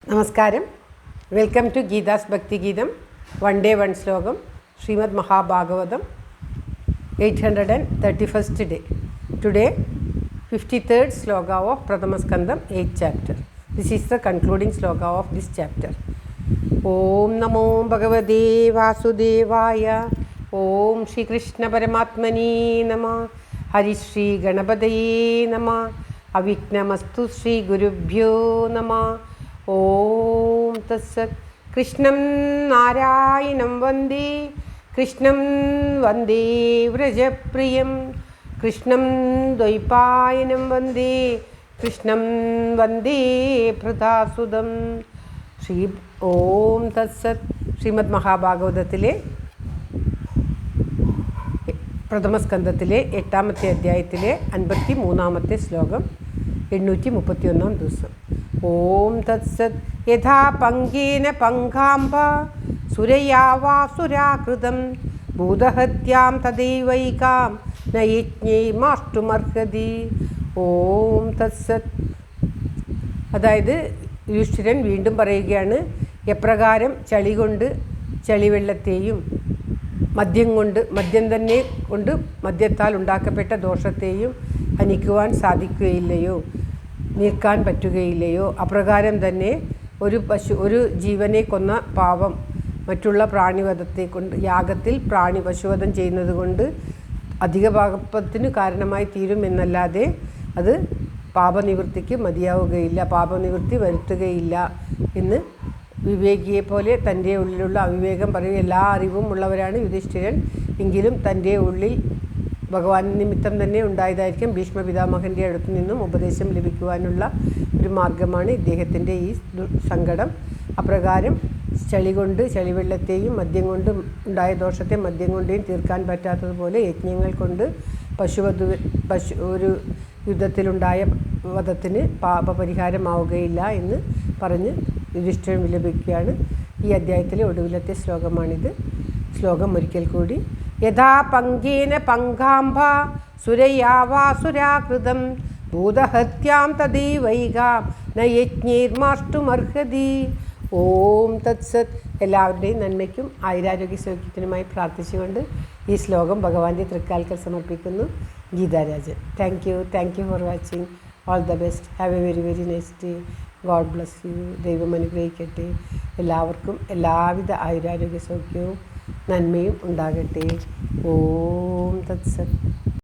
നമസ്കാരം. Welcome to Geetha's ഭക്തിഗീതം. One day one ശ്ലോകം. ശ്രീമദ് Mahabhagavatam 831st day. Today 53rd sloka of Prathama Skandam 8th chapter. This is the concluding sloka of this chapter. Om Namo Bhagavate Vasudevaya. Om Shri Krishna Paramatmani Namah. Hari Shri Ganapataye Namah. Avignamastu Shri Gurubhyo Namah. ഓം തത്സത്. കൃഷ്ണം നാരായണം വന്ദേ, കൃഷ്ണം വന്ദേ വ്രജപ്രിയം, കൃഷ്ണം ദ്വൈപായനം വന്ദേ, കൃഷ്ണം വന്ദേ ഭൃതാസുതം. ഓം തത്സത്. ശ്രീമദ് മഹാഭാഗവതത്തിലെ പ്രഥമസ്കന്ധത്തിലെ 8ാമത്തെ അധ്യായത്തിലെ 53ാമത്തെ ശ്ലോകം, 831 ദിവസം. ഓം തത്സത്. യഥാ പങ്കേന പങ്കാംബ സുരയാ വാസുരാകൃതം ഭൂതഹത്യാം തദൈവൈകാം ന യജ്ഞൈമാഷ്ടുമർഹതി. ഓം തത്സത്. അതായത് യുധിഷ്ഠിരൻ വീണ്ടും പറയുകയാണ്, എപ്രകാരം ചളി കൊണ്ട് ചളിവെള്ളത്തെയും മദ്യം തന്നെ കൊണ്ട് മദ്യത്താൽ ഉണ്ടാക്കപ്പെട്ട ദോഷത്തെയും ഹനിക്കുവാൻ സാധിക്കുകയില്ലയോ, നീക്കാൻ പറ്റുകയില്ലയോ, അപ്രകാരം തന്നെ ഒരു ജീവനെ കൊന്ന പാപം മറ്റുള്ള പ്രാണിവധത്തെ കൊണ്ട് യാഗത്തിൽ പശുവധം ചെയ്യുന്നത് കൊണ്ട് അധിക പാപത്തിന് കാരണമായി തീരുമെന്നല്ലാതെ അത് പാപനിവൃത്തിക്ക് മതിയാവുകയില്ല, പാപനിവൃത്തി വരുത്തുകയില്ല എന്ന് വിവേകിയെ പോലെ തൻ്റെ ഉള്ളിലുള്ള അവിവേകം പറയും. എല്ലാ അറിവും ഉള്ളവരാണ് യുധിഷ്ഠിരൻ. എങ്കിലും തൻ്റെ ഉള്ളിൽ ഭഗവാൻ നിമിത്തം തന്നെ ഉണ്ടായതായിരിക്കും ഭീഷ്മ പിതാമഹൻ്റെ അടുത്തു നിന്നും ഉപദേശം ലഭിക്കുവാനുള്ള ഒരു മാർഗമാണ് ഇദ്ദേഹത്തിൻ്റെ ഈ സങ്കടം. അപ്രകാരം ചളിവെള്ളത്തെയും മദ്യം കൊണ്ട് ഉണ്ടായ ദോഷത്തെ മദ്യം കൊണ്ടേയും തീർക്കാൻ പറ്റാത്തതുപോലെ യജ്ഞങ്ങൾ കൊണ്ട് ഒരു യുദ്ധത്തിലുണ്ടായ വധത്തിന് പാപപരിഹാരമാവുകയില്ല എന്ന് പറഞ്ഞ് യുധിഷ്ഠിരൻ വിലപിക്കുകയാണ്. ഈ അധ്യായത്തിലെ ഒടുവിലത്തെ ശ്ലോകമാണിത്. ശ്ലോകം ഒരിക്കൽ കൂടി. യഥാ പങ്കേന പങ്കാംബ സുരയാ വാസുരാകൃതം ഭൂതഹത്യാം തദൈവൈകാം ന യജ്ഞൈർമാഷ്ടുമർഹതി. ഓം തത്സത്. എല്ലാവരുടെയും നന്മയ്ക്കും ആയുരാരോഗ്യ സൗഖ്യത്തിനുമായി പ്രാർത്ഥിച്ചുകൊണ്ട് ഈ ശ്ലോകം ഭഗവാന്റെ തൃക്കാൽക്കൽ സമർപ്പിക്കുന്നു. Geetha Rajan. Thank you for watching. All the best. Have A very very nice day. God bless you. ദൈവം അനുഗ്രഹിക്കട്ടെ. എല്ലാവർക്കും എല്ലാവിധ ആയുരാരോഗ്യ സൗഖ്യവും നന്മയും ഉണ്ടാകട്ടെ. ഓം തത്സത്.